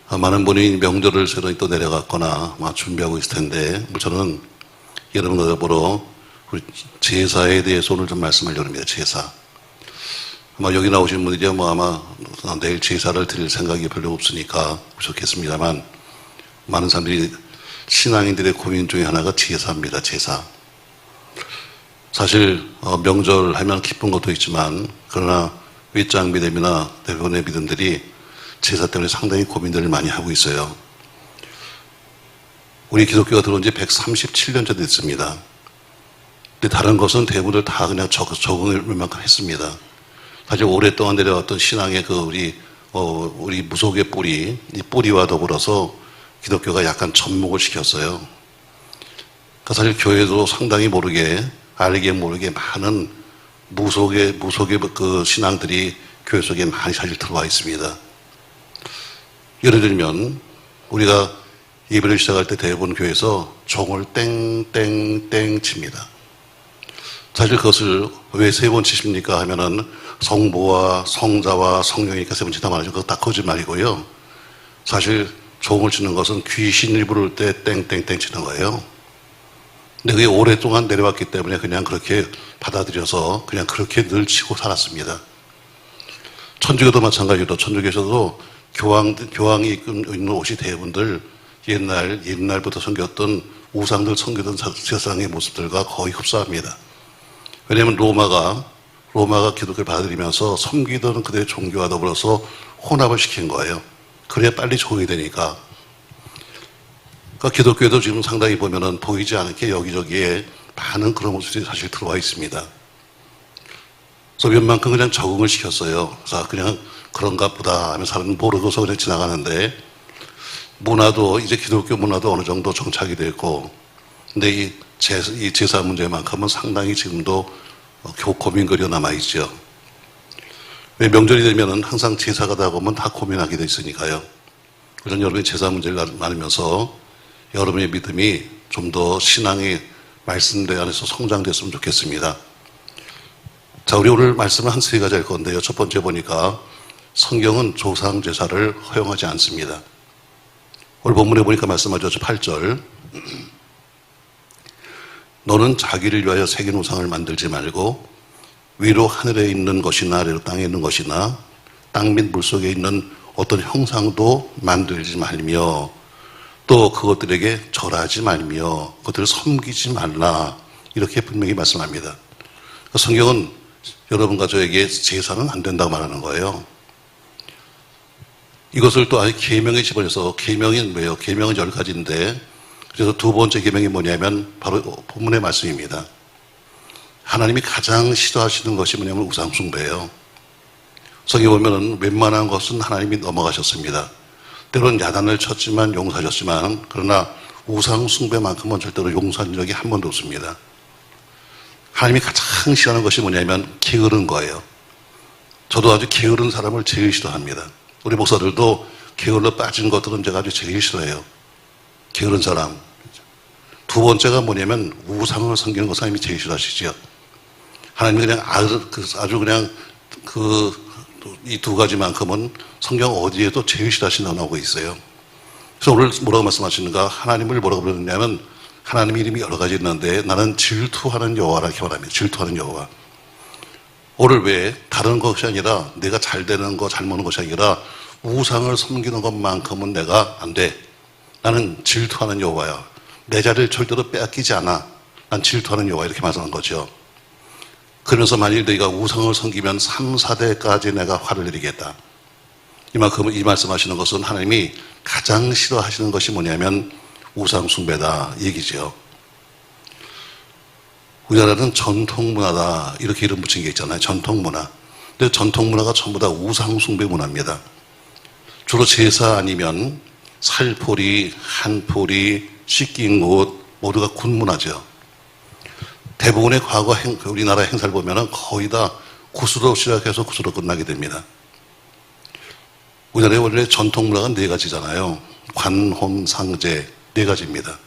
많은 분이 명절을 새로 또 내려갔거나 준비하고 있을 텐데, 저는 여러분과 더불어 우리 제사에 대해서 오늘 좀 말씀하려고 합니다. 제사. 아마 여기 나오신 분들이 아마 내일 제사를 드릴 생각이 별로 없으니까 좋겠습니다만, 많은 사람들이 신앙인들의 고민 중에 하나가 제사입니다. 제사. 사실 명절 하면 기쁜 것도 있지만, 그러나 윗장 믿음이나 대부분의 믿음들이 제사 때문에 상당히 고민들을 많이 하고 있어요. 우리 기독교가 들어온 지 137년째 됐습니다. 근데 다른 것은 대부분 다 그냥 적응을 만큼 했습니다. 사실 오랫동안 내려왔던 신앙의 우리 무속의 뿌리, 이 뿌리와 더불어서 기독교가 약간 접목을 시켰어요. 그러니까 사실 교회도 상당히 모르게, 알게 모르게 많은 무속의 그 신앙들이 교회 속에 많이 사실 들어와 있습니다. 예를 들면, 우리가 예배를 시작할 때 대부분 교회에서 종을 땡땡땡 칩니다. 사실 그것을 왜 세 번 치십니까 하면은 성부와 성자와 성령이니까 세 번 치다 말하죠. 그거 다 거짓말이고요. 사실 종을 치는 것은 귀신을 부를 때 땡땡땡 치는 거예요. 근데 그게 오랫동안 내려왔기 때문에 그냥 그렇게 받아들여서 그냥 그렇게 늘 치고 살았습니다. 천주교도 마찬가지로 천주교에서도 교황이 입는 옷이 대부분들 옛날부터 섬겼던 우상들 섬기던 세상의 모습들과 거의 흡사합니다. 왜냐하면 로마가 기독교를 받아들이면서 섬기던 그들의 종교와 더불어서 혼합을 시킨 거예요. 그래야 빨리 적응이 되니까. 그러니까 기독교에도 지금 상당히 보면은 보이지 않게 여기저기에 많은 그런 모습들이 사실 들어와 있습니다. 그래서 웬만큼 그냥 적응을 시켰어요. 그래서 그냥 그런가 보다 하면 사람은 모르고서 그냥 지나가는데, 문화도 이제 기독교 문화도 어느 정도 정착이 됐고, 근데 이 제사 문제만큼은 상당히 지금도 고민거리가 남아있죠. 왜 명절이 되면은 항상 제사가 다 보면 다 고민하게 돼 있으니까요. 그래서 여러분이 제사 문제를 나누면서 여러분의 믿음이 좀 더 신앙의 말씀대 안에서 성장됐으면 좋겠습니다. 자, 우리 오늘 말씀은 한 세 가지 할 건데요. 첫 번째 보니까 성경은 조상 제사를 허용하지 않습니다. 오늘 본문에 보니까 말씀하죠. 8절. 너는 자기를 위하여 새긴 우상을 만들지 말고 위로 하늘에 있는 것이나 아래로 땅에 있는 것이나 땅 및 물속에 있는 어떤 형상도 만들지 말며 또 그것들에게 절하지 말며 그것들을 섬기지 말라. 이렇게 분명히 말씀합니다. 성경은 여러분과 저에게 제사는 안 된다고 말하는 거예요. 이것을 또 아예 계명에 집어넣어서, 계명이 뭐예요? 계명은 10가지인데 그래서 두 번째 계명이 뭐냐면 바로 본문의 말씀입니다. 하나님이 가장 싫어하시는 것이 뭐냐면 우상 숭배예요. 성경에 보면은 웬만한 것은 하나님이 넘어가셨습니다. 때로는 야단을 쳤지만 용서하셨지만, 그러나 우상 숭배만큼은 절대로 용서한 적이 한 번도 없습니다. 하나님이 가장 싫어하는 것이 뭐냐면 게으른 거예요. 저도 아주 게으른 사람을 제일 싫어합니다. 우리 목사들도 게을러 빠진 것들은 제가 아주 제일 싫어해요. 게으른 사람. 두 번째가 뭐냐면 우상을 섬기는 것 하나님이 제일 싫어하시죠. 하나님이 그냥 아주 그냥 이 두 가지만큼은 성경 어디에도 제일 싫어하신다고 나오고 있어요. 그래서 오늘 뭐라고 말씀하시는가? 하나님을 뭐라고 부르느냐면 하나님의 이름이 여러 가지 있는데 나는 질투하는 여호와라 이렇게 말합니다. 질투하는 여호와. 오늘 왜 다른 것이 아니라 내가 잘 되는 거, 잘 먹는 것이 아니라 우상을 섬기는 것만큼은 내가 안 돼. 나는 질투하는 여호와야. 내 자리를 절대로 빼앗기지 않아. 난 질투하는 여호와 이렇게 말하는 거죠. 그러면서 만일 너희가 우상을 섬기면 3, 4대까지 내가 화를 내리겠다. 이만큼 이 말씀하시는 것은 하나님이 가장 싫어하시는 것이 뭐냐면 우상 숭배다 얘기죠. 우리나라는 전통문화다 이렇게 이름 붙인 게 있잖아요. 전통문화. 근데 전통문화가 전부 다 우상 숭배 문화입니다. 주로 제사 아니면 살포리, 한포리, 씻긴 옷 모두가 군문화죠. 대부분의 과거 우리나라 행사를 보면은 거의 다 구수로 시작해서 구수로 끝나게 됩니다. 우리나라의 원래 전통 문화가 4가지잖아요. 관혼상제 4가지입니다.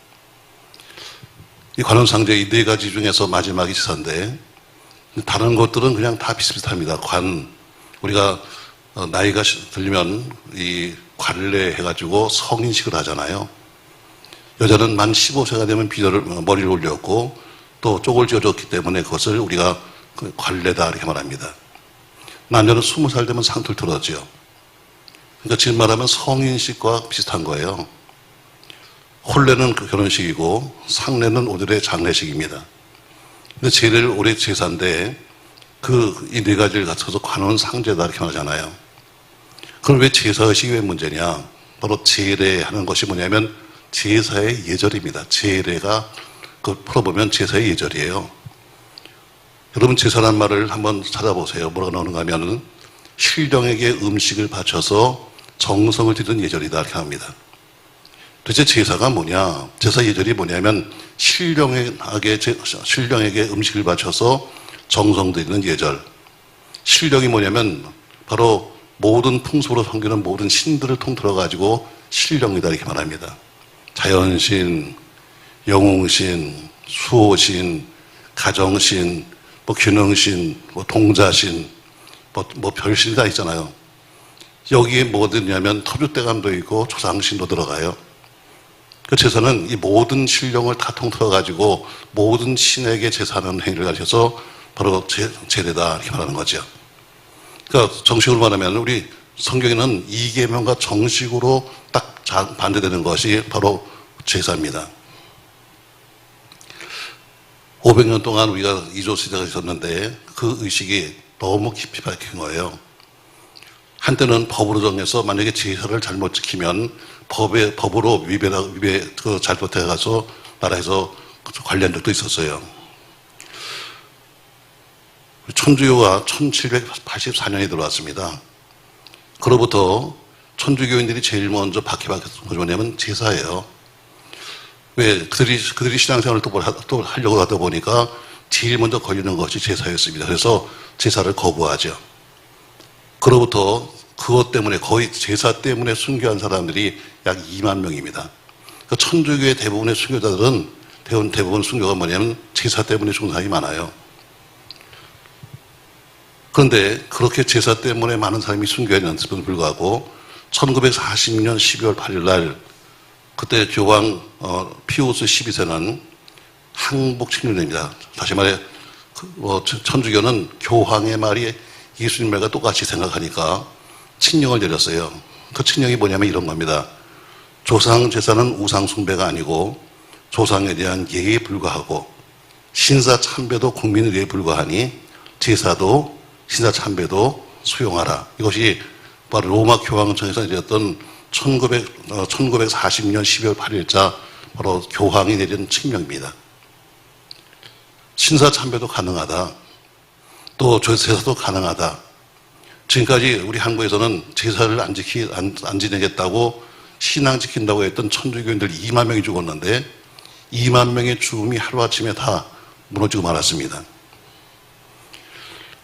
이 관혼상제 이 4가지 중에서 마지막이 제사인데 다른 것들은 그냥 다 비슷비슷합니다. 우리가 나이가 들면 이 관례해가지고 성인식을 하잖아요. 여자는 만 15세가 되면 머리를 올렸고 또 쪽을 지어줬기 때문에 그것을 우리가 관례다 이렇게 말합니다. 남자는 20살 되면 상투를 틀어지요. 그러니까 지금 말하면 성인식과 비슷한 거예요. 혼례는 그 결혼식이고 상례는 오늘의 장례식입니다. 근데 제일 오래 제사인데 이 네 가지를 갖춰서 관원 상제다 이렇게 말하잖아요. 그럼 왜 제사의식이 왜 문제냐? 바로 제례하는 것이 뭐냐면 제사의 예절입니다. 제례가 풀어보면 제사의 예절이에요. 여러분 제사란 말을 한번 찾아보세요. 뭐라고 나오는가 하면은 신령에게 음식을 바쳐서 정성을 들이는 예절이다 이렇게 합니다. 도대체 제사가 뭐냐? 제사 예절이 뭐냐면 신령에게 음식을 바쳐서 정성 들이는 예절. 신령이 뭐냐면 바로 모든 풍속으로 섬기는 모든 신들을 통틀어 가지고 신령이다 이렇게 말합니다. 자연신, 영웅신, 수호신, 가정신, 균형신, 동자신, 별신이 다 있잖아요. 여기에 뭐 드냐면 터줏대감도 있고 조상신도 들어가요. 그 제사는 이 모든 신령을 다 통틀어 가지고 모든 신에게 제사하는 행위를 가르쳐서 바로 제례다 이렇게 말하는 거죠. 그러니까 정식으로 말하면 우리 성경에는 이계명과 정식으로 딱 반대되는 것이 바로 제사입니다. 500년 동안 우리가 이조 시대가 있었는데 그 의식이 너무 깊이 박힌 거예요. 한때는 법으로 정해서 만약에 제사를 잘못 지키면 법으로 잘못해 가서 나라에서 관련 적도 있었어요. 천주교가 1784년에 들어왔습니다. 그로부터 천주교인들이 제일 먼저 박해받은 것이 뭐냐면 제사예요. 왜? 그들이 신앙생활을 또 하려고 하다 보니까 제일 먼저 걸리는 것이 제사였습니다. 그래서 제사를 거부하죠. 그로부터 그것 때문에 거의 제사 때문에 순교한 사람들이 약 2만 명입니다. 그러니까 천주교의 대부분의 순교자들은 대부분 순교가 뭐냐면 제사 때문에 죽은 사람이 많아요. 그런데 그렇게 제사 때문에 많은 사람이 순교했는데도 불구하고 1940년 12월 8일 날 그때 교황 피우스 12세는 항복 칙령입니다. 다시 말해 천주교는 교황의 말이 예수님 말과 똑같이 생각하니까 칙령을 내렸어요. 그 칙령이 뭐냐면 이런 겁니다. 조상 제사는 우상 숭배가 아니고 조상에 대한 예에 불과하고 신사 참배도 국민의 예에 불과하니 제사도 신사 참배도 수용하라. 이것이 바로 로마 교황청에서 내렸던 1940년 12월 8일자 바로 교황이 내린 칙령입니다. 신사 참배도 가능하다. 또 제사도 가능하다. 지금까지 우리 한국에서는 제사를 안 지내겠다고 신앙 지킨다고 했던 천주교인들 2만 명이 죽었는데 2만 명의 죽음이 하루아침에 다 무너지고 말았습니다.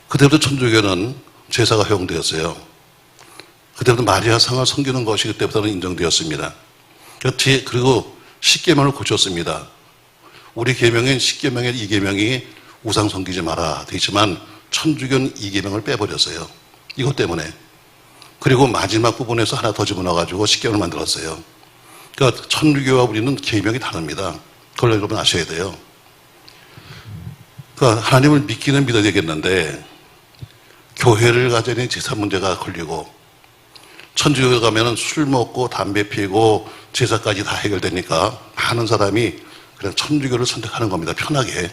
그때부터 천주교는 제사가 허용되었어요. 그때부터 마리아상을 섬기는 것이 그때부터는 인정되었습니다. 그리고 십계명을 고쳤습니다. 우리 계명인 십계명의 2계명이 우상 섬기지 마라 되어 있지만 천주교는 2계명을 빼버렸어요. 이것 때문에. 그리고 마지막 부분에서 하나 더 집어넣어가지고 십계명을 만들었어요. 그러니까 천주교와 우리는 계명이 다릅니다. 그걸 여러분 아셔야 돼요. 그러니까 하나님을 믿기는 믿어야 되겠는데 교회를 가자니 제사 문제가 걸리고 천주교에 가면은 술 먹고 담배 피우고 제사까지 다 해결되니까 많은 사람이 그냥 천주교를 선택하는 겁니다. 편하게.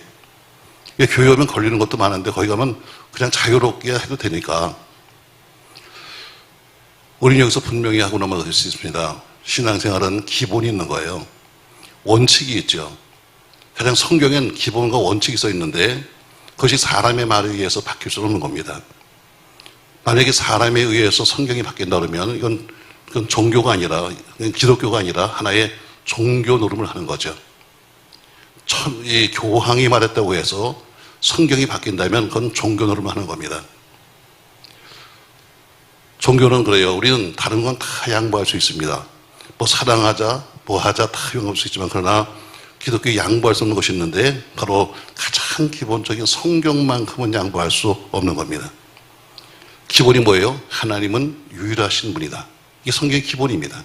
교회 오면 걸리는 것도 많은데 거기 가면 그냥 자유롭게 해도 되니까. 우리는 여기서 분명히 하고 넘어갈 수 있습니다. 신앙생활은 기본이 있는 거예요. 원칙이 있죠. 가장 성경엔 기본과 원칙이 써 있는데 그것이 사람의 말에 의해서 바뀔 수 없는 겁니다. 만약에 사람에 의해서 성경이 바뀐다 그러면 이건 종교가 아니라 기독교가 아니라 하나의 종교 노름을 하는 거죠. 이 교황이 말했다고 해서 성경이 바뀐다면 그건 종교 노름을 하는 겁니다. 종교는 그래요. 우리는 다른 건 다 양보할 수 있습니다. 뭐 사랑하자, 뭐 하자 다 양보할 수 있지만 그러나 기독교에 양보할 수 없는 것이 있는데 바로 가장 기본적인 성경만큼은 양보할 수 없는 겁니다. 기본이 뭐예요? 하나님은 유일하신 분이다. 이게 성경의 기본입니다.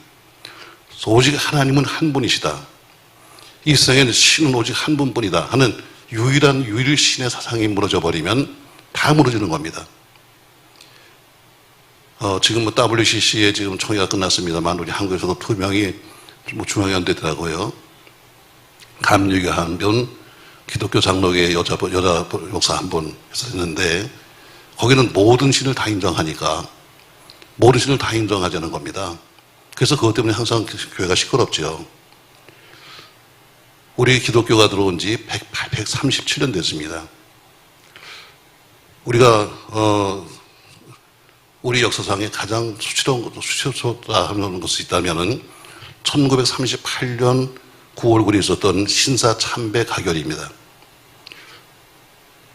오직 하나님은 한 분이시다. 이 세상에는 신은 오직 한 분뿐이다 하는 유일한 유일신의 사상이 무너져 버리면 다 무너지는 겁니다. 지금 뭐 WCC에 지금 총회가 끝났습니다만 우리 한국에서도 2명이 뭐 중앙연대더라고요. 감리교 한 분, 기독교 장로계 여자 목사 한 분 해서 했는데 거기는 모든 신을 다 인정하니까 모든 신을 다 인정하자는 겁니다. 그래서 그것 때문에 항상 교회가 시끄럽죠. 우리 기독교가 들어온 지 137년 됐습니다. 우리가 우리 역사상에 가장 수치스럽다 하는 것이 있다면은 1938년 9월 9일에 있었던 신사참배 가결입니다.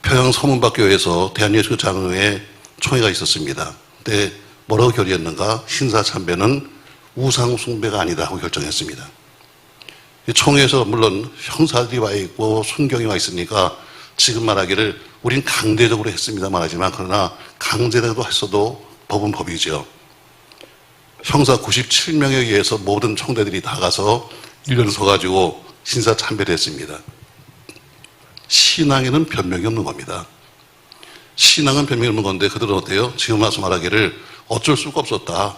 평양 서문박교회에서 대한예수장로회 총회가 있었습니다. 그때 뭐라고 결의했는가? 신사참배는 우상숭배가 아니다 하고 결정했습니다. 총회에서 물론 형사들이 와 있고 순경이 와 있으니까 지금 말하기를 우린 강제적으로 했습니다 말하지만 그러나 강제적으로 했어도 법은 법이죠. 형사 97명에 의해서 모든 총대들이 다 가서 일렬로 서가지고 신사참배를 했습니다. 신앙에는 변명이 없는 겁니다. 신앙은 변명이 없는 건데 그들은 어때요? 지금 와서 말하기를 어쩔 수가 없었다.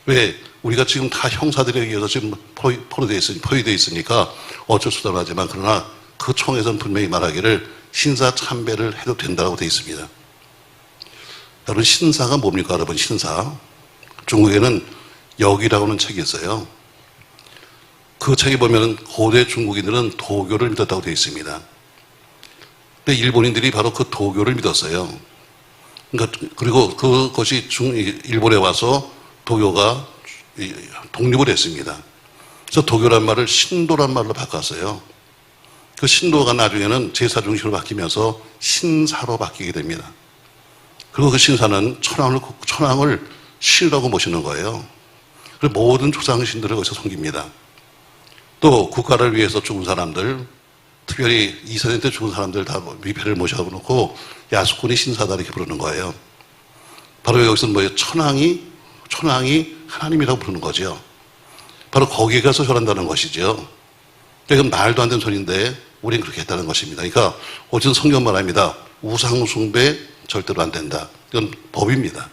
왜? 우리가 지금 다 형사들에 의해서 지금 포위되어 있으니까 어쩔 수 없다고 하지만 그러나 그 총에서는 분명히 말하기를 신사참배를 해도 된다고 되어 있습니다. 여러분 신사가 뭡니까? 여러분 신사. 중국에는 역이라고 하는 책이 있어요. 그 책에 보면 고대 중국인들은 도교를 믿었다고 되어 있습니다. 근데 일본인들이 바로 그 도교를 믿었어요. 그러니까 그리고 그것이 일본에 와서 도교가 독립을 했습니다. 그래서 도교란 말을 신도란 말로 바꿨어요. 그 신도가 나중에는 제사 중심으로 바뀌면서 신사로 바뀌게 됩니다. 그리고 그 신사는 천황을 신이라고 모시는 거예요. 그리고 모든 조상신들을 거기서 섬깁니다. 또 국가를 위해서 죽은 사람들, 특별히 2세대 때 죽은 사람들 다 위패를 모셔놓고 야수꾼이 신사다 이렇게 부르는 거예요. 바로 여기서는 뭐예요? 천황이 하나님이라고 부르는 거죠. 바로 거기에 가서 절한다는 것이죠. 그러니까 말도 안 되는 소리인데 우리는 그렇게 했다는 것입니다. 그러니까 어쨌든 성경 말합니다. 우상숭배 절대로 안 된다. 이건 법입니다.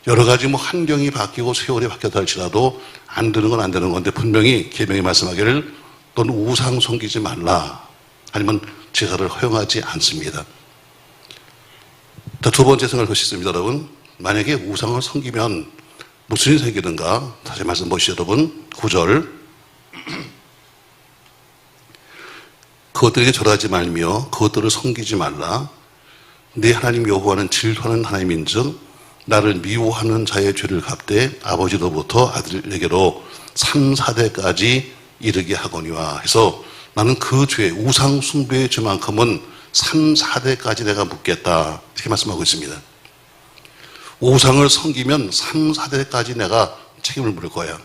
여러 가지 뭐 환경이 바뀌고 세월이 바뀌었다 할지라도 안 되는 건 안 되는 건데 분명히 계명이 말씀하기를 너는 우상 섬기지 말라. 아니면 제사를 허용하지 않습니다. 자, 두 번째 생각할 것이 있습니다, 여러분. 만약에 우상을 섬기면 무슨 일이 생기는가? 다시 말씀 보시죠, 여러분. 9절. 그것들에게 절하지 말며 그것들을 섬기지 말라. 네 하나님 여호와는 질투하는 하나님인즉 나를 미워하는 자의 죄를 갚되 아버지로부터 아들에게로 3, 4대까지 이르게 하거니와 해서 나는 그 죄, 우상 숭배의 죄만큼은 3, 4대까지 내가 묻겠다. 이렇게 말씀하고 있습니다. 우상을 섬기면 3, 4대까지 내가 책임을 물을 거야.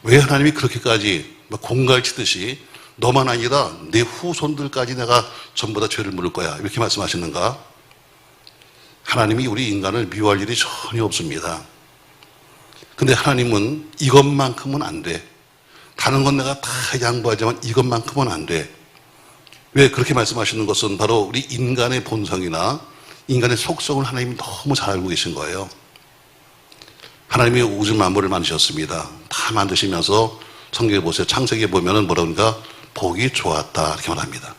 왜 하나님이 그렇게까지 공갈치듯이 너만 아니라 내 후손들까지 내가 전부 다 죄를 물을 거야. 이렇게 말씀하시는가? 하나님이 우리 인간을 미워할 일이 전혀 없습니다. 근데 하나님은 이것만큼은 안 돼. 다른 건 내가 다 양보하지만 이것만큼은 안 돼. 왜 그렇게 말씀하시는 것은 바로 우리 인간의 본성이나 인간의 속성을 하나님이 너무 잘 알고 계신 거예요. 하나님이 우주 만물을 만드셨습니다. 다 만드시면서 성경에 보세요. 창세기에 보면은 뭐라고 그러니까 보기 좋았다 이렇게 말합니다.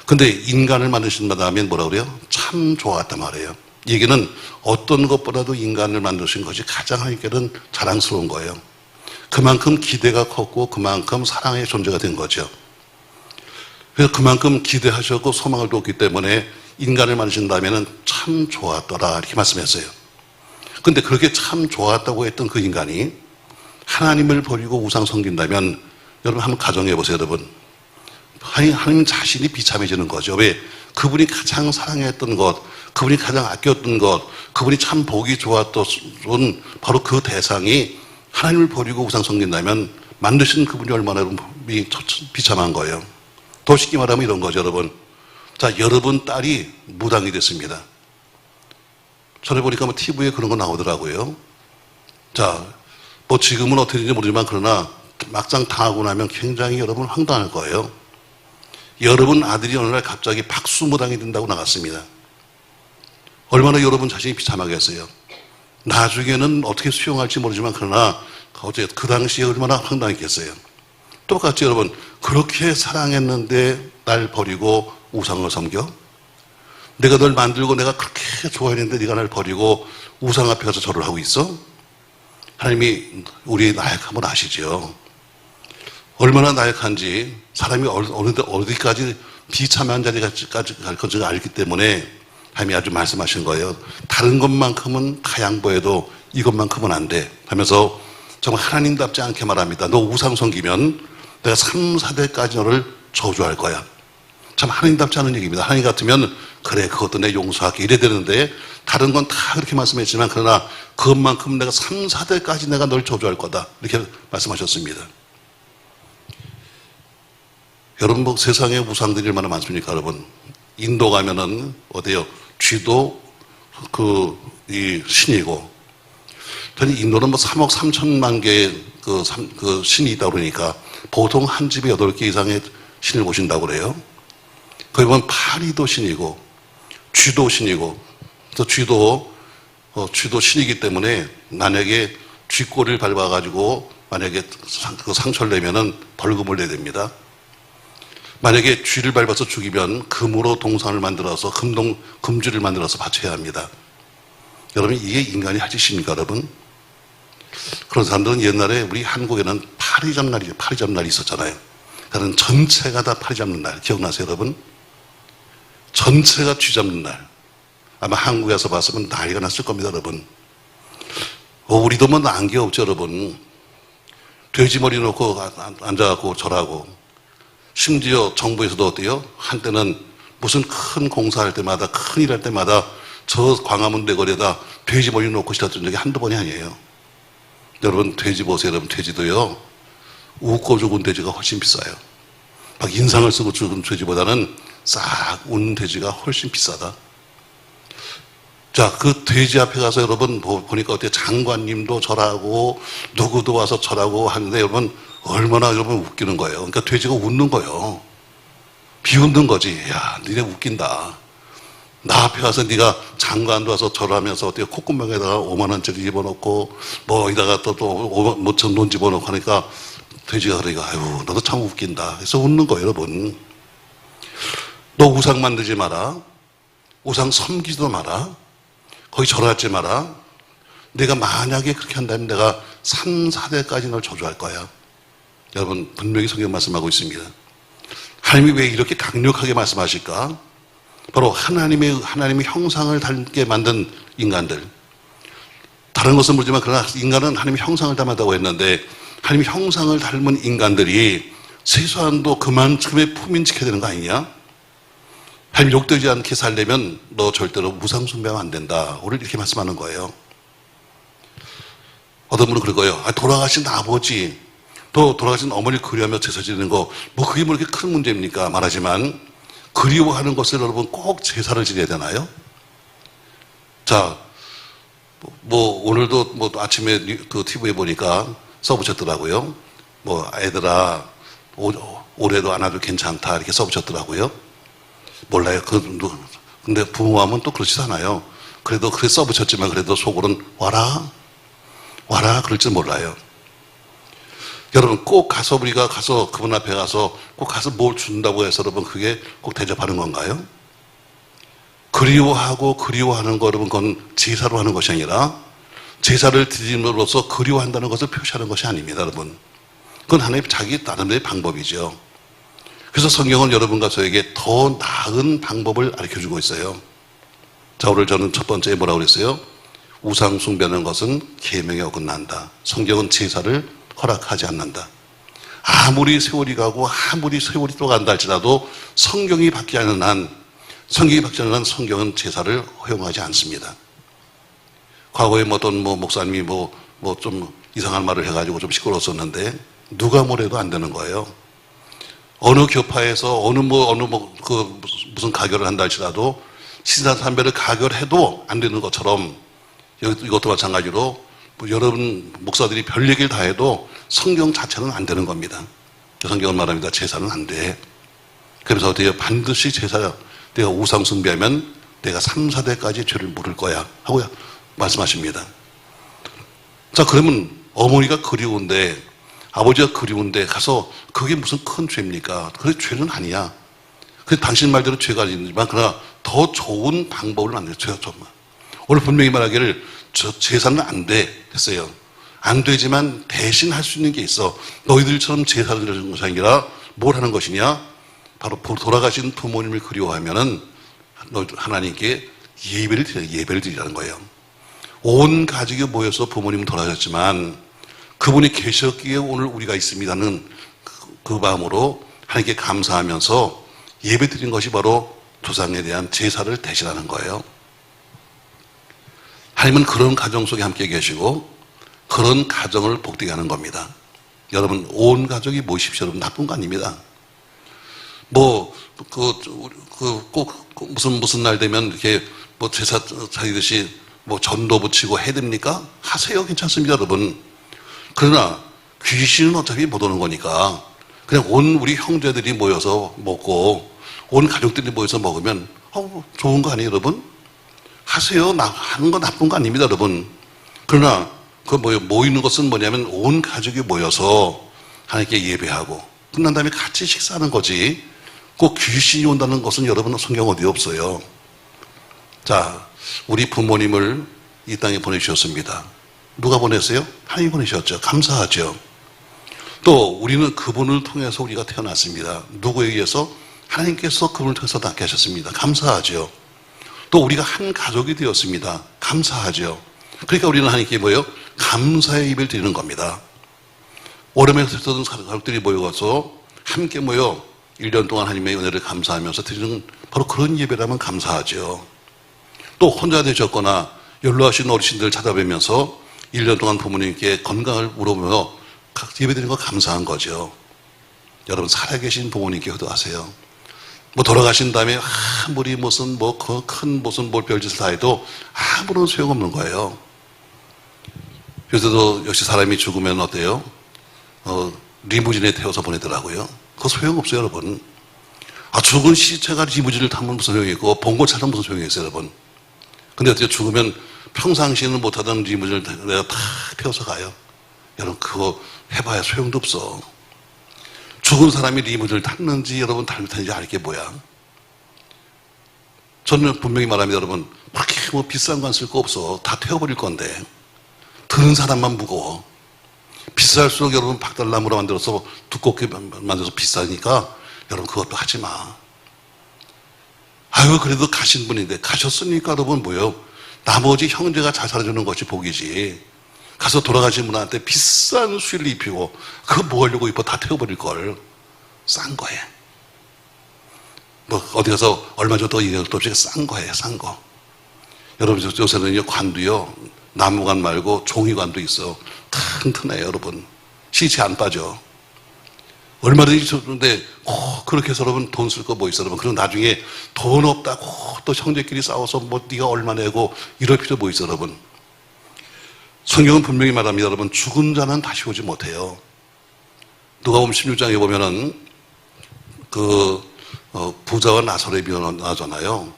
근데 인간을 만드신 다음에 뭐라고 그래요? 참 좋았단 말이에요. 이 얘기는 어떤 것보다도 인간을 만드신 것이 가장 하나님께는 자랑스러운 거예요. 그만큼 기대가 컸고 그만큼 사랑의 존재가 된 거죠. 그래서 그만큼 기대하셨고 소망을 뒀기 때문에 인간을 만드신 다음에는 참 좋았더라 이렇게 말씀했어요. 근데 그렇게 참 좋았다고 했던 그 인간이 하나님을 버리고 우상 섬긴다면 여러분 한번 가정해 보세요, 여러분. 하나님 자신이 비참해지는 거죠. 왜? 그분이 가장 사랑했던 것, 그분이 가장 아꼈던 것, 그분이 참 보기 좋았던 바로 그 대상이 하나님을 버리고 우상 섬긴다면 만드신 그분이 얼마나 비참한 거예요. 더 쉽게 말하면 이런 거죠, 여러분. 자, 여러분 딸이 무당이 됐습니다. 전에 보니까 뭐 TV에 그런 거 나오더라고요. 자, 뭐 지금은 어떻게 되는지 모르지만 그러나 막상 당하고 나면 굉장히 여러분 황당할 거예요. 여러분 아들이 어느 날 갑자기 박수무당이 된다고 나갔습니다. 얼마나 여러분 자신이 비참하겠어요. 나중에는 어떻게 수용할지 모르지만 그러나 어제 그 당시에 얼마나 황당했겠어요. 똑같이 여러분 그렇게 사랑했는데 날 버리고 우상을 섬겨? 내가 널 만들고 내가 그렇게 좋아했는데 네가 날 버리고 우상 앞에 가서 절을 하고 있어? 하나님이 우리의 나약함을 아시죠? 얼마나 나약한지 사람이 어디까지 비참한 자리까지 갈 것을 알기 때문에 하나님이 아주 말씀하신 거예요. 다른 것만큼은 다 양보해도 이것만큼은 안 돼 하면서 정말 하나님답지 않게 말합니다. 너 우상 섬기면 내가 3, 4대까지 너를 저주할 거야. 참 하나님답지 않은 얘기입니다. 하나님 같으면 그래 그것도 내 용서할게 이래야 되는데 다른 건 다 그렇게 말씀했지만 그러나 그것만큼 내가 3, 4대까지 내가 널 저주할 거다 이렇게 말씀하셨습니다. 여러분 뭐 세상에 우상들이 얼마나 많습니까 여러분. 인도 가면은 어디요 쥐도 이 신이고 인도는 뭐 3억 3천만 개의 그 신이 있다 그러니까 보통 한 집에 8개 이상의 신을 모신다고 그래요. 거기 보면 파리도 신이고 쥐도 신이고 또 쥐도 신이기 때문에 만약에 쥐꼬리를 밟아가지고 만약에 그 상처를 내면은 벌금을 내야 됩니다. 만약에 쥐를 밟아서 죽이면 금으로 동상을 만들어서 금쥐를 만들어서 바쳐야 합니다. 여러분 이게 인간이 할 짓입니까 여러분? 그런 사람들은 옛날에 우리 한국에는 파리 잡는 날이 있었잖아요. 그는 전체가 다 파리 잡는 날 기억나세요 여러분? 전체가 쥐 잡는 날. 아마 한국에서 봤으면 난리가 났을 겁니다 여러분. 우리도 뭐 난 게 없죠 여러분. 돼지머리 놓고 앉아갖고 절하고 심지어 정부에서도 어때요? 한때는 무슨 큰 공사할 때마다 큰 일 할 때마다 저 광화문 대거리에다 돼지머리 놓고 싶었던 적이 한두 번이 아니에요. 여러분 돼지 보세요 여러분. 돼지도요 웃고 죽은 돼지가 훨씬 비싸요. 막 인상을 쓰고 죽은 돼지보다는 싹 웃는 돼지가 훨씬 비싸다. 자, 그 돼지 앞에 가서 여러분 보니까 어때요? 장관님도 절하고 누구도 와서 절하고 하는데 여러분 얼마나 여러분 웃기는 거예요. 그러니까 돼지가 웃는 거예요. 비웃는 거지. 야, 니네 웃긴다. 나 앞에 가서 네가 장관도 와서 절하면서 어떻게 콧구멍에다가 5만 원짜리 집어넣고 뭐이다가 또 5천 돈 집어넣고 하니까 돼지가 그러니까 아유 너도 참 웃긴다. 그래서 웃는 거예요 여러분. 너 우상 만들지 마라. 우상 섬기지도 마라. 거기 절하지 마라. 내가 만약에 그렇게 한다면 내가 3, 4대까지 널 저주할 거야. 여러분 분명히 성경 말씀하고 있습니다. 하나님이 왜 이렇게 강력하게 말씀하실까? 바로 하나님의 형상을 닮게 만든 인간들. 다른 것은 모르지만 그러나 인간은 하나님의 형상을 닮았다고 했는데 하나님의 형상을 닮은 인간들이 세수한도 그만큼의 품인 지켜야 되는 거 아니냐? 하나님 욕되지 않게 살려면 너 절대로 무상 숭배하면 안 된다. 오늘 이렇게 말씀하는 거예요. 어떤 분은 그럴 거예요. 돌아가신 아버지, 또 돌아가신 어머니 그리워하며 제사 지내는 거, 뭐 그게 뭐 이렇게 큰 문제입니까? 말하지만 그리워하는 것을 여러분 꼭 제사를 지내야 되나요? 자, 뭐 오늘도 뭐 아침에 그 TV에 보니까 써붙였더라고요. 뭐 애들아 올해도 안 와도 괜찮다 이렇게 써붙였더라고요. 몰라요. 근데 부모하면 또 그렇지 않아요. 그래도 그래 써붙였지만 그래도 속으로는 와라 그럴 줄 몰라요. 여러분 꼭 가서 우리가 가서 그분 앞에 가서 꼭 가서 뭘 준다고 해서 여러분 그게 꼭 대접하는 건가요? 그리워하는 거 여러분 그건 제사로 하는 것이 아니라 제사를 드림으로써 그리워한다는 것을 표시하는 것이 아닙니다 여러분. 그건 하나님 자기 나름대로의 방법이죠. 그래서 성경은 여러분과 저에게 더 나은 방법을 가르쳐주고 있어요. 자, 오늘 저는 첫 번째 뭐라고 그랬어요? 우상 숭배하는 것은 계명에 어긋난다. 성경은 제사를 허락하지 않는다. 아무리 세월이 가고 아무리 세월이 또 간다 할지라도 성경이 바뀌지 않는 한 성경은 제사를 허용하지 않습니다. 과거에 어떤 목사님이 좀 이상한 말을 해가지고 좀 시끄러웠었는데 누가 뭐래도 안 되는 거예요. 어느 교파에서 무슨 가결을 한다 할지라도 신사참배를 가결해도 안 되는 것처럼 이것도 마찬가지로 뭐 여러분 목사들이 별 얘기를 다 해도 성경 자체는 안 되는 겁니다. 성경은 말합니다. 제사는 안 돼. 그래서 어때요? 반드시 제사, 내가 우상 숭배하면 내가 3, 4대까지 죄를 물을 거야 하고 말씀하십니다. 자, 그러면 어머니가 그리운데, 아버지가 그리운데 가서 그게 무슨 큰 죄입니까? 그래, 죄는 아니야. 그래, 당신 말대로 죄가 아니지만, 그러나 더 좋은 방법을 만들어요. 죄가 정말. 오늘 분명히 말하기를, 저 제사는 안 돼. 했어요. 안 되지만 대신 할 수 있는 게 있어. 너희들처럼 제사를 드리는 것이 아니라 뭘 하는 것이냐? 바로 돌아가신 부모님을 그리워하면은 하나님께 예배를 드리라는 거예요. 온 가족이 모여서 부모님은 돌아가셨지만 그분이 계셨기에 오늘 우리가 있습니다는 그 마음으로 하나님께 감사하면서 예배 드린 것이 바로 조상에 대한 제사를 대신하는 거예요. 하나님은 그런 가정 속에 함께 계시고 그런 가정을 복되게 하는 겁니다. 여러분, 온 가족이 모이십시오. 여러분, 나쁜 거 아닙니다. 꼭 무슨 날 되면 이렇게 뭐 제사 차리듯이 뭐 전도 붙이고 해야 됩니까? 하세요. 괜찮습니다, 여러분. 그러나 귀신은 어차피 못 오는 거니까 그냥 온 우리 형제들이 모여서 먹고 온 가족들이 모여서 먹으면 좋은 거 아니에요, 여러분? 하세요. 하는 거 나쁜 거 아닙니다, 여러분. 그러나 모이는 것은 뭐냐면 온 가족이 모여서 하나님께 예배하고 끝난 다음에 같이 식사하는 거지. 꼭 귀신이 온다는 것은 여러분 성경 어디 없어요. 자, 우리 부모님을 이 땅에 보내주셨습니다. 누가 보냈어요? 하나님이 보내셨죠. 감사하죠. 또 우리는 그분을 통해서 우리가 태어났습니다. 누구에 의해서? 하나님께서 그분을 통해서 낳게 하셨습니다. 감사하죠. 또 우리가 한 가족이 되었습니다. 감사하죠. 그러니까 우리는 하나님께 뭐예요? 감사의 예배를 드리는 겁니다. 오랜만에 듣던 가족들이 모여서 함께 모여 1년 동안 하나님의 은혜를 감사하면서 드리는 바로 그런 예배라면 감사하죠. 또 혼자 되셨거나 연로하신 어르신들 찾아뵈면서 1년 동안 부모님께 건강을 물어보며 예배 드리는 거 감사한 거죠. 여러분, 살아계신 부모님께 효도하세요. 돌아가신 다음에 아무리 무슨 큰 별짓을 다 해도 아무런 소용없는 거예요. 요새도 역시 사람이 죽으면 어때요? 리무진에 태워서 보내더라고요. 그거 소용없어요, 여러분. 죽은 시체가 리무진을 타면 무슨 소용이 있고, 봉고차는 무슨 소용이 있어요, 여러분. 근데 어떻게 죽으면 평상시에는 못하던 리무진을 내가 다 태워서 가요. 여러분, 그거 해봐야 소용도 없어. 죽은 사람이 리무진을 탔는지, 여러분, 탔는지 알 게 뭐야? 저는 분명히 말합니다, 여러분. 그렇게 비싼 거 안 쓸 거 없어. 다 태워버릴 건데. 드는 사람만 무거워. 비쌀수록 여러분 박달나무로 만들어서 두껍게 만들어서 비싸니까 여러분 그것도 하지 마. 그래도 가신 분인데 가셨으니까 여러분 뭐예요? 나머지 형제가 잘 살아주는 것이 복이지. 가서 돌아가신 분한테 비싼 수의를 입히고 그거 뭐 하려고 입어 다 태워버릴 걸. 싼 거예요. 어디 가서 얼마 전에 얘기할 것 없이 싼 거예요. 싼 거. 여러분 요새는 관도요. 나무관 말고 종이관도 있어. 튼튼해요, 여러분. 시체 안 빠져. 얼마든지 좋은데 그렇게 해서 여러분 돈 쓸 거 뭐 있어, 여러분. 그럼 나중에 돈 없다고 또 형제끼리 싸워서 네가 얼마 내고 이럴 필요 뭐 있어, 여러분. 성경은 분명히 말합니다, 여러분. 죽은 자는 다시 오지 못해요. 누가복음 16장에 보면은 부자와 나사로의 비유가 나오잖아요.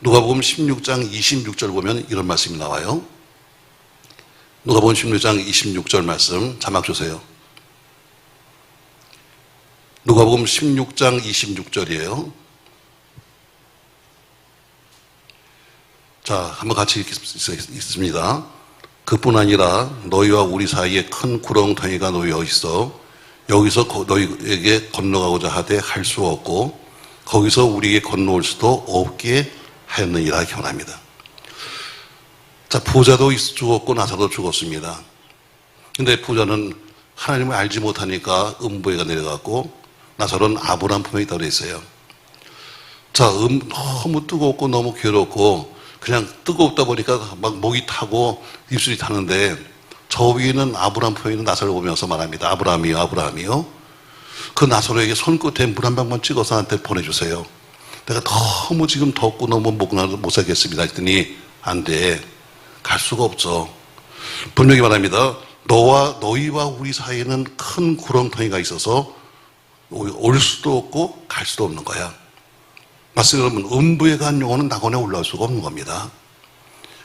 누가복음 16장 26절 보면 이런 말씀이 나와요. 누가복음 16장 26절 말씀 자막 주세요. 누가복음 16장 26절이에요. 자, 한번 같이 읽습니다. 그뿐 아니라 너희와 우리 사이에 큰 구렁텅이가 놓여 있어 여기서 너희에게 건너가고자 하되 할 수 없고 거기서 우리에게 건너올 수도 없게 하였느니라 경합니다. 자, 부자도 죽었고 나사로도 죽었습니다. 근데 부자는 하나님을 알지 못하니까 음부에가 내려갔고 나사로는 아브라함 품에 있다고 했어요. 자, 너무 뜨겁고 너무 괴롭고 그냥 뜨겁다 보니까 막 목이 타고 입술이 타는데 저 위에는 아브라함 품에 있는 나사로를 보면서 말합니다. 아브라함이요, 아브라함이요. 그 나사로에게 손끝에 물 한 방만 찍어서 나한테 보내주세요. 내가 너무 지금 덥고 너무 못 살겠습니다. 했더니 안 돼. 갈 수가 없죠. 분명히 말합니다. 너희와 우리 사이에는 큰 구렁텅이가 있어서 올 수도 없고 갈 수도 없는 거야. 맞습니다, 여러분. 음부에 간 영혼은 낙원에 올라올 수가 없는 겁니다.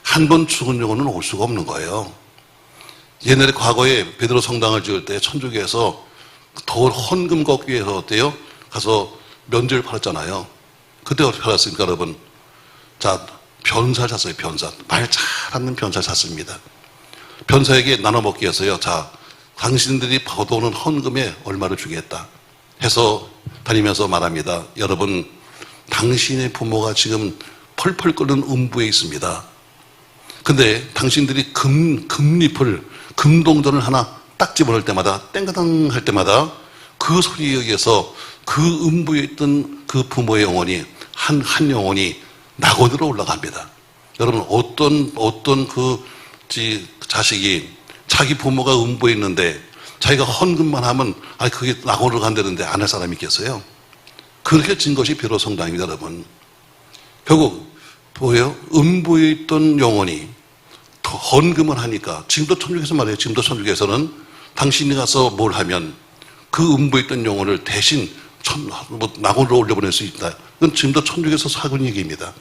한 번 죽은 영혼은 올 수가 없는 거예요. 옛날에 과거에 베드로 성당을 지을 때 천주교에서 더 헌금 걷기 위해서 어때요? 가서 면제를 팔았잖아요. 그때 어떻게 팔았습니까, 여러분? 자, 변사를 샀어요, 변사. 말 잘하는 변사를 샀습니다. 변사에게 나눠 먹기 위해서요. 자, 당신들이 받아오는 헌금에 얼마를 주겠다 해서 다니면서 말합니다. 여러분, 당신의 부모가 지금 펄펄 끓는 음부에 있습니다. 근데 당신들이 금잎을, 금동전을 하나 딱 집어넣을 때마다, 땡가당 할 때마다 그 소리에 의해서 그 음부에 있던 그 부모의 영혼이, 한 영혼이 낙원으로 올라갑니다. 여러분, 어떤 그 자식이 자기 부모가 음부에 있는데 자기가 헌금만 하면, 그게 낙원으로 간다는데 안 할 사람이 있겠어요? 그렇게 진 것이 베드로 성당입니다, 여러분. 결국, 뭐예요? 음부에 있던 영혼이 헌금을 하니까, 지금도 천주교에서 말해요. 지금도 천주교에서는 당신이 가서 뭘 하면 그 음부에 있던 영혼을 대신 낙원으로 올려보낼 수 있다. 그건 지금도 천주교에서 하고 있는 얘기입니다.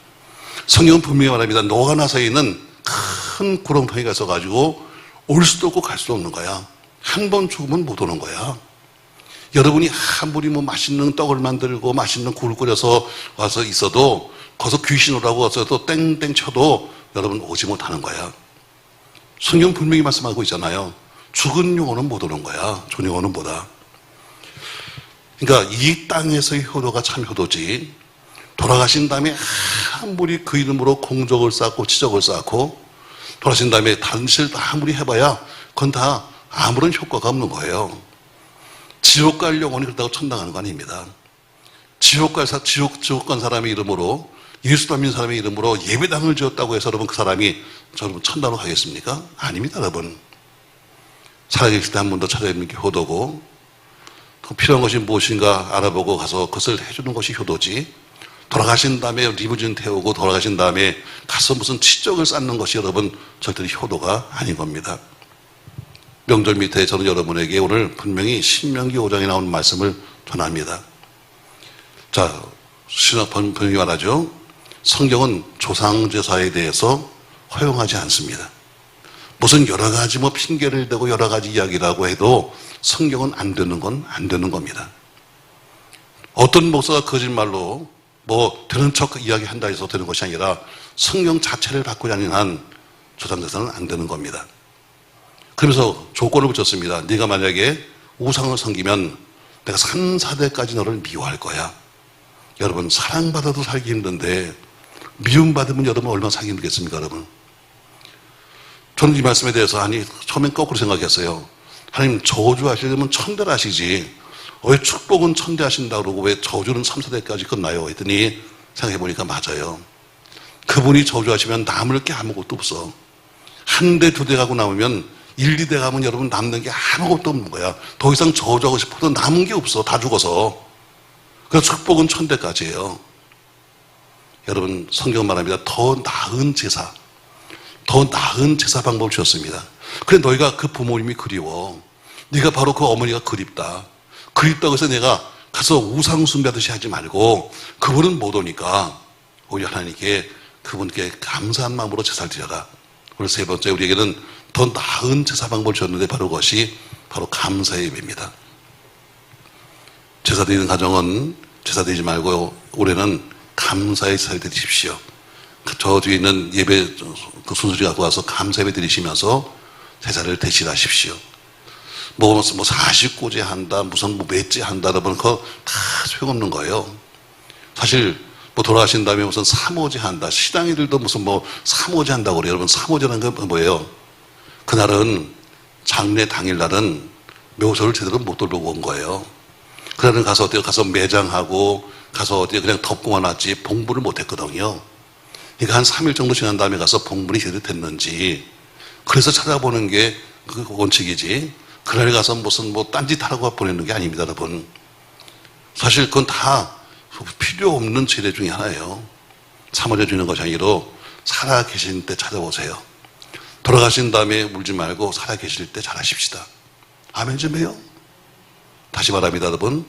성경은 분명히 말합니다. 너와 나 사이에는 큰 구렁텅이가 있어가지고 올 수도 없고 갈 수도 없는 거야. 한 번 죽으면 못 오는 거야. 여러분이 아무리 뭐 맛있는 떡을 만들고 맛있는 국을 끓여서 와서 있어도 거기서 귀신 오라고 와서 또 땡땡 쳐도 여러분 오지 못하는 거야. 성경 분명히 말씀하고 있잖아요. 죽은 영혼은 못 오는 거야. 좋은 영혼은 못 와. 그러니까 이 땅에서의 효도가 참 효도지, 돌아가신 다음에 아무리 그 이름으로 공적을 쌓고 치적을 쌓고 돌아가신 다음에 다른 짓을 아무리 해봐야 그건 다 아무런 효과가 없는 거예요. 지옥 갈 영혼이 그렇다고 천당 가는 거 아닙니다. 지옥 간 사람의 이름으로, 예수 믿는 사람의 이름으로 예배당을 지었다고 해서 여러분 그 사람이 여러분 천당으로 가겠습니까? 아닙니다, 여러분. 살아계실 때 한 번 더 찾아뵙는 게 효도고, 필요한 것이 무엇인가 알아보고 가서 그것을 해주는 것이 효도지, 돌아가신 다음에 리무진 태우고 돌아가신 다음에 가서 무슨 치적을 쌓는 것이 여러분 절대로 효도가 아닌 겁니다. 명절 밑에 저는 여러분에게 오늘 분명히 신명기 5장에 나온 말씀을 전합니다. 자, 신학 분명히 말하죠. 성경은 조상제사에 대해서 허용하지 않습니다. 무슨 여러 가지 핑계를 대고 여러 가지 이야기라고 해도 성경은 안 되는 건 안 되는 겁니다. 어떤 목사가 거짓말로 되는 척 이야기한다 해서 되는 것이 아니라 성경 자체를 바꾸지 않는 한 조상제사는 안 되는 겁니다. 그러면서 조건을 붙였습니다. 네가 만약에 우상을 섬기면 내가 3,4대까지 너를 미워할 거야. 여러분, 사랑받아도 살기 힘든데 미움받으면 여러분 얼마나 살기 힘들겠습니까, 여러분? 저는 이 말씀에 대해서 처음엔 거꾸로 생각했어요. 하나님, 저주하시려면 천대를 하시지 왜 축복은 천대 하신다고 그러고 왜 저주는 3,4대까지 끝나요? 했더니 생각해보니까 맞아요. 그분이 저주하시면 남을 게 아무것도 없어. 한 대, 두 대 가고 남으면 1, 2대 가면 여러분 남는 게 아무것도 없는 거야. 더 이상 저주하고 싶어도 남은 게 없어. 다 죽어서. 그래서 축복은 1,000대까지예요. 여러분, 성경 말합니다. 더 나은 제사 방법을 주셨습니다. 그래, 너희가 그 부모님이 그리워. 네가 바로 그 어머니가 그립다고 해서 내가 가서 우상 숭배하듯이 하지 말고 그분은 못 오니까 오히려 하나님께 그분께 감사한 마음으로 제사를 드려라. 그리고 세 번째, 우리에게는 더 나은 제사 방법을 줬는데 바로 그것이 바로 감사의 예배입니다. 제사 드리는 가정은 제사 드리지 말고 올해는 감사의 제사를 드리십시오. 저 뒤에 있는 예배 그 순서지 갖고 와서 감사 예배 드리시면서 제사를 대신하십시오. 40고제 한다, 무슨 몇째 한다, 여러분, 그거 다 소용없는 거예요. 사실, 돌아가신 다음에 무슨 3호제 한다, 시당이들도 무슨 3호제 한다고 그래요. 여러분, 3호제라는 건 뭐예요? 그날은, 장례 당일날은 묘소를 제대로 못 돌보고 온 거예요. 그날은 가서 매장하고, 가서 그냥 덮고만 왔지, 봉부를 못 했거든요. 그러니까 한 3일 정도 지난 다음에 가서 봉분이 제대로 됐는지, 그래서 찾아보는 게 그 원칙이지, 그날에 가서 무슨 딴짓 하라고 보내는 게 아닙니다, 여러분. 사실 그건 다 필요 없는 제례 중에 하나예요. 3호제 주는 것이 아니라 살아 계신 때 찾아보세요. 돌아가신 다음에 울지 말고 살아계실 때 잘하십시다. 아멘 좀 해요. 다시 말합니다, 여러분.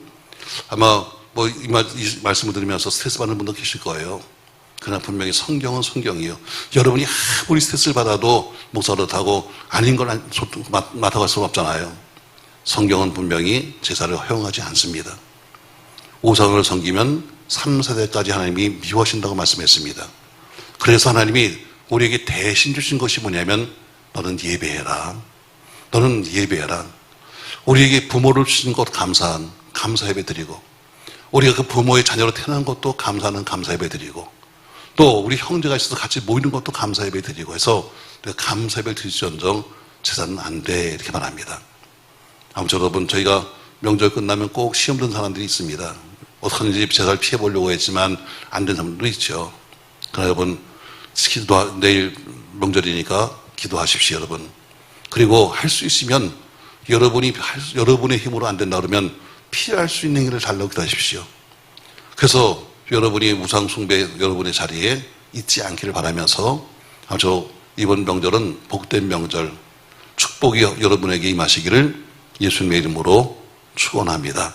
아마 이 말씀을 들으면서 스트레스 받는 분도 계실 거예요. 그러나 분명히 성경은 성경이에요. 여러분이 아무리 스트레스를 받아도 목사로하고 아닌 걸 맡아갈 수는 없잖아요. 성경은 분명히 제사를 허용하지 않습니다. 우상을 섬기면 3세대까지 하나님이 미워하신다고 말씀했습니다. 그래서 하나님이 우리에게 대신 주신 것이 뭐냐면 너는 예배해라. 너는 예배해라. 우리에게 부모를 주신 것 감사 예배 드리고, 우리가 그 부모의 자녀로 태어난 것도 감사하는 감사 예배 드리고, 또 우리 형제가 있어서 같이 모이는 것도 감사 예배 드리고 해서 감사 예배를 드릴지언정 제사는 안 돼, 이렇게 말합니다. 아무튼 여러분, 저희가 명절 끝나면 꼭 시험 든 사람들이 있습니다. 어떻게든지 제사를 피해보려고 했지만 안 된 사람들도 있죠. 그러나 여러분, 내일 명절이니까 기도하십시오, 여러분. 그리고 할 수 있으면 여러분의 힘으로 안 된다 그러면 피할 수 있는 일을 달라고 기도하십시오. 그래서 여러분이 우상숭배 여러분의 자리에 있지 않기를 바라면서 아주 이번 명절은 복된 명절, 축복이 여러분에게 임하시기를 예수님의 이름으로 축원합니다.